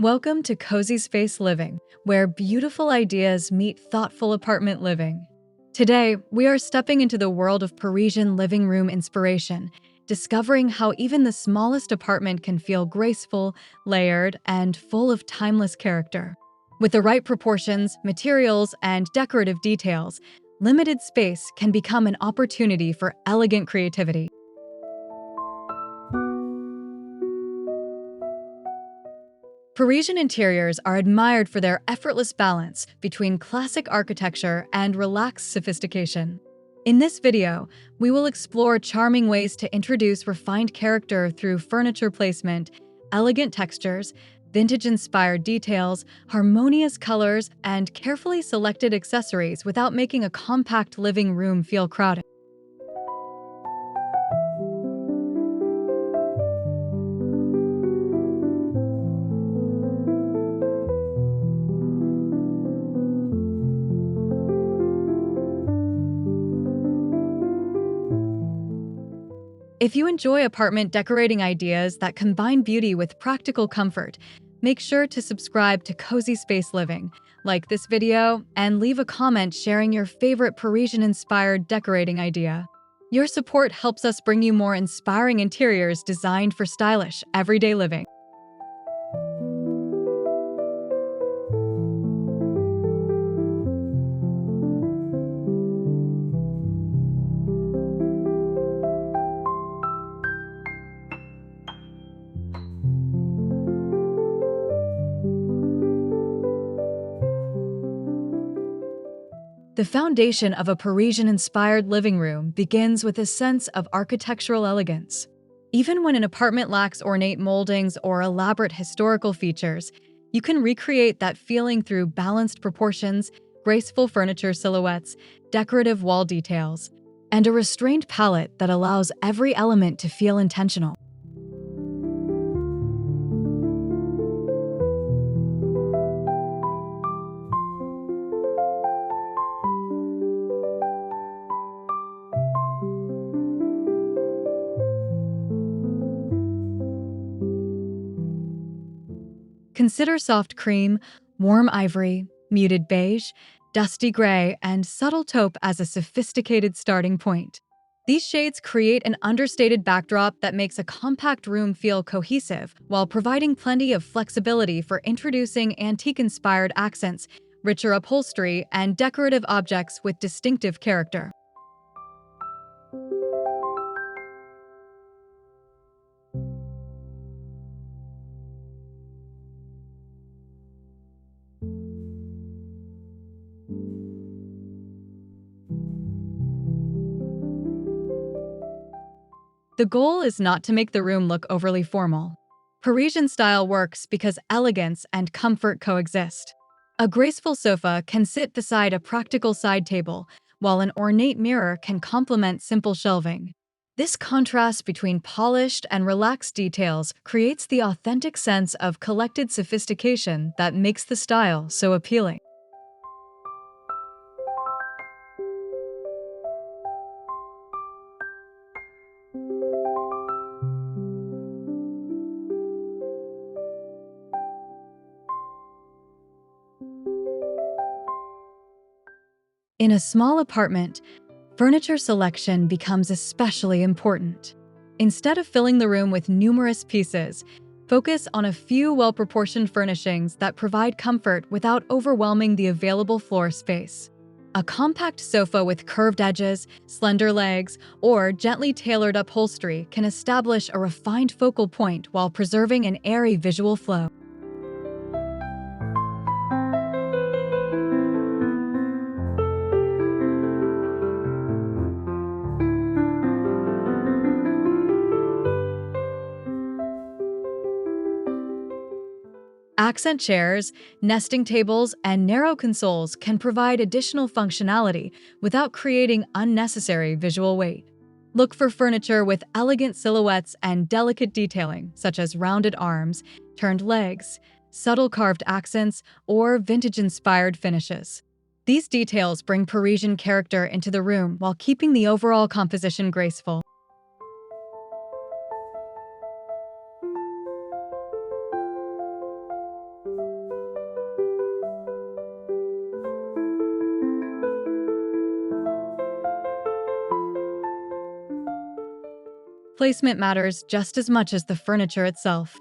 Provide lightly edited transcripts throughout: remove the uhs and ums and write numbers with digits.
Welcome to Cozy Space Living, where beautiful ideas meet thoughtful apartment living. Today, we are stepping into the world of Parisian living room inspiration, discovering how even the smallest apartment can feel graceful, layered, and full of timeless character. With the right proportions, materials, and decorative details, limited space can become an opportunity for elegant creativity. Parisian interiors are admired for their effortless balance between classic architecture and relaxed sophistication. In this video, we will explore charming ways to introduce refined character through furniture placement, elegant textures, vintage-inspired details, harmonious colors, and carefully selected accessories without making a compact living room feel crowded. If you enjoy apartment decorating ideas that combine beauty with practical comfort, make sure to subscribe to Cozy Space Living, like this video, and leave a comment sharing your favorite Parisian-inspired decorating idea. Your support helps us bring you more inspiring interiors designed for stylish, everyday living. The foundation of a Parisian-inspired living room begins with a sense of architectural elegance. Even when an apartment lacks ornate moldings or elaborate historical features, you can recreate that feeling through balanced proportions, graceful furniture silhouettes, decorative wall details, and a restrained palette that allows every element to feel intentional. Consider soft cream, warm ivory, muted beige, dusty gray, and subtle taupe as a sophisticated starting point. These shades create an understated backdrop that makes a compact room feel cohesive while providing plenty of flexibility for introducing antique-inspired accents, richer upholstery, and decorative objects with distinctive character. The goal is not to make the room look overly formal. Parisian style works because elegance and comfort coexist. A graceful sofa can sit beside a practical side table, while an ornate mirror can complement simple shelving. This contrast between polished and relaxed details creates the authentic sense of collected sophistication that makes the style so appealing. In a small apartment, furniture selection becomes especially important. Instead of filling the room with numerous pieces, focus on a few well-proportioned furnishings that provide comfort without overwhelming the available floor space. A compact sofa with curved edges, slender legs, or gently tailored upholstery can establish a refined focal point while preserving an airy visual flow. Accent chairs, nesting tables, and narrow consoles can provide additional functionality without creating unnecessary visual weight. Look for furniture with elegant silhouettes and delicate detailing, such as rounded arms, turned legs, subtle carved accents, or vintage-inspired finishes. These details bring Parisian character into the room while keeping the overall composition graceful. Placement matters just as much as the furniture itself.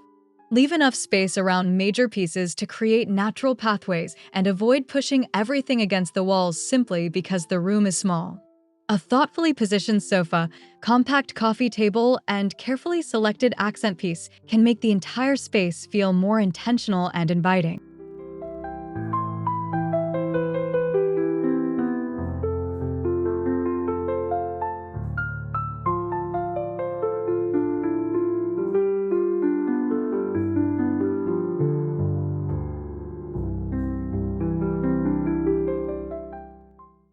Leave enough space around major pieces to create natural pathways and avoid pushing everything against the walls simply because the room is small. A thoughtfully positioned sofa, compact coffee table, and carefully selected accent piece can make the entire space feel more intentional and inviting.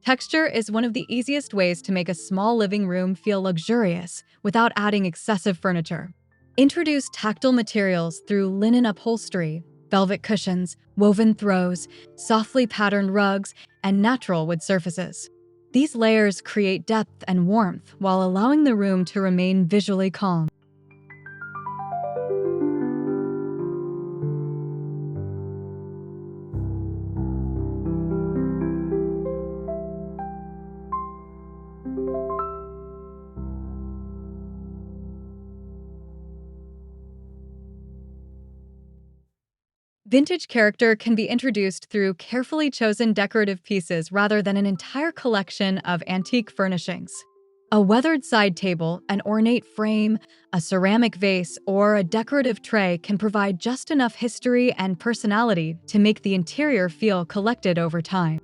Texture is one of the easiest ways to make a small living room feel luxurious without adding excessive furniture. Introduce tactile materials through linen upholstery, velvet cushions, woven throws, softly patterned rugs, and natural wood surfaces. These layers create depth and warmth while allowing the room to remain visually calm. Vintage character can be introduced through carefully chosen decorative pieces rather than an entire collection of antique furnishings. A weathered side table, an ornate frame, a ceramic vase, or a decorative tray can provide just enough history and personality to make the interior feel collected over time.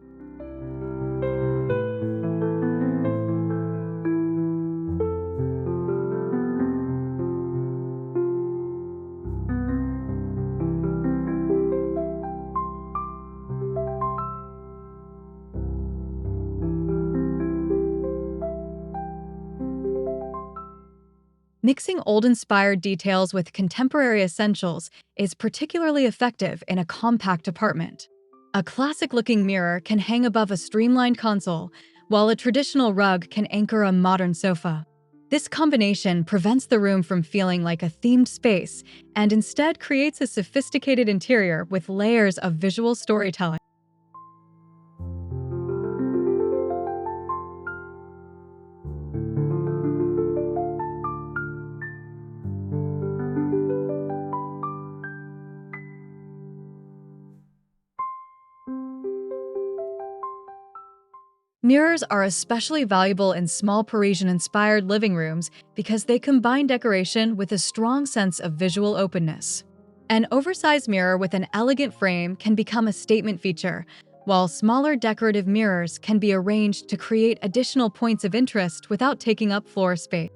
Mixing old-inspired details with contemporary essentials is particularly effective in a compact apartment. A classic-looking mirror can hang above a streamlined console, while a traditional rug can anchor a modern sofa. This combination prevents the room from feeling like a themed space and instead creates a sophisticated interior with layers of visual storytelling. Mirrors are especially valuable in small Parisian-inspired living rooms because they combine decoration with a strong sense of visual openness. An oversized mirror with an elegant frame can become a statement feature, while smaller decorative mirrors can be arranged to create additional points of interest without taking up floor space.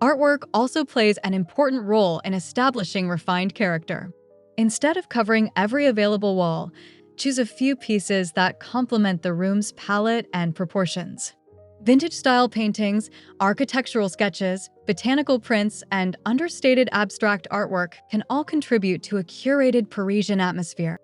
Artwork also plays an important role in establishing refined character. Instead of covering every available wall, choose a few pieces that complement the room's palette and proportions. Vintage-style paintings, architectural sketches, botanical prints, and understated abstract artwork can all contribute to a curated Parisian atmosphere.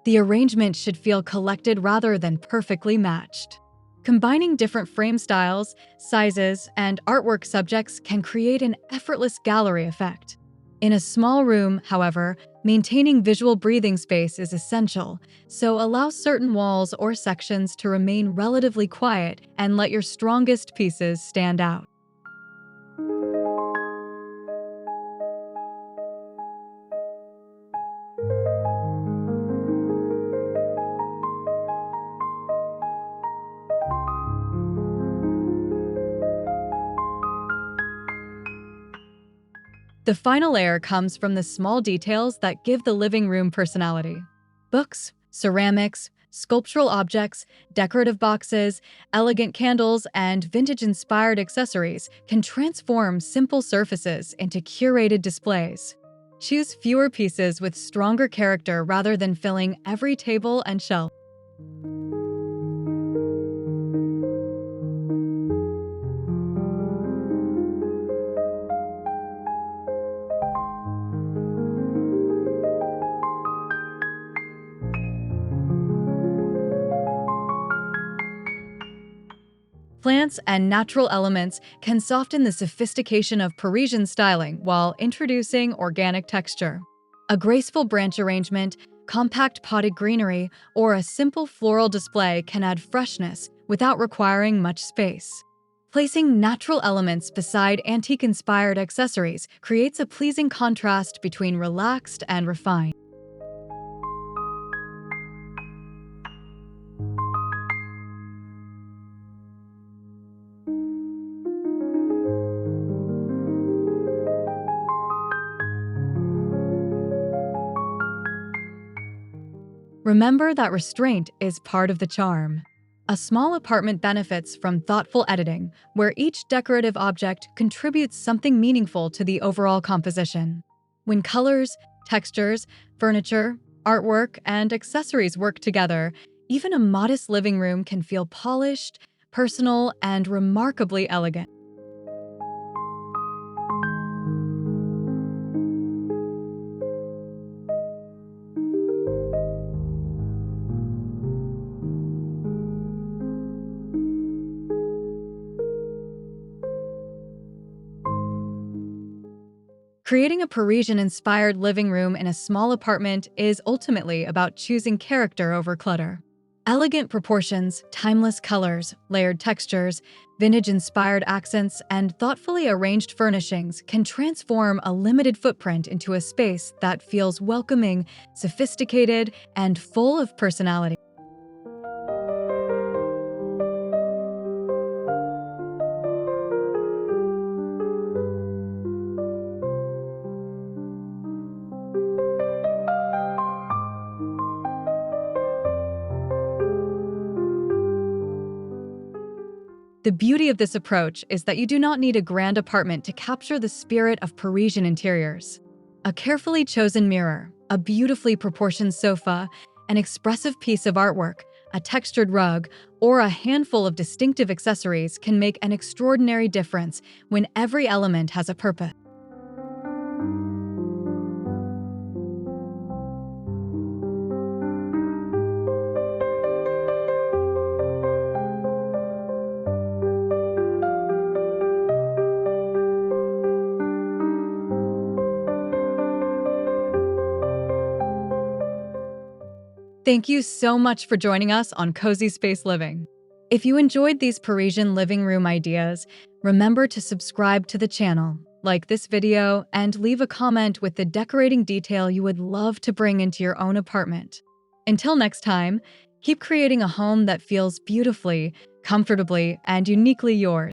The arrangement should feel collected rather than perfectly matched. Combining different frame styles, sizes, and artwork subjects can create an effortless gallery effect. In a small room, however, maintaining visual breathing space is essential, so allow certain walls or sections to remain relatively quiet and let your strongest pieces stand out. The final layer comes from the small details that give the living room personality. Books, ceramics, sculptural objects, decorative boxes, elegant candles, and vintage-inspired accessories can transform simple surfaces into curated displays. Choose fewer pieces with stronger character rather than filling every table and shelf. Plants and natural elements can soften the sophistication of Parisian styling while introducing organic texture. A graceful branch arrangement, compact potted greenery, or a simple floral display can add freshness without requiring much space. Placing natural elements beside antique-inspired accessories creates a pleasing contrast between relaxed and refined. Remember that restraint is part of the charm. A small apartment benefits from thoughtful editing, where each decorative object contributes something meaningful to the overall composition. When colors, textures, furniture, artwork, and accessories work together, even a modest living room can feel polished, personal, and remarkably elegant. Creating a Parisian-inspired living room in a small apartment is ultimately about choosing character over clutter. Elegant proportions, timeless colors, layered textures, vintage-inspired accents, and thoughtfully arranged furnishings can transform a limited footprint into a space that feels welcoming, sophisticated, and full of personality. The beauty of this approach is that you do not need a grand apartment to capture the spirit of Parisian interiors. A carefully chosen mirror, a beautifully proportioned sofa, an expressive piece of artwork, a textured rug, or a handful of distinctive accessories can make an extraordinary difference when every element has a purpose. Thank you so much for joining us on Cozy Space Living. If you enjoyed these Parisian living room ideas, remember to subscribe to the channel, like this video, and leave a comment with the decorating detail you would love to bring into your own apartment. Until next time, keep creating a home that feels beautifully, comfortably, and uniquely yours.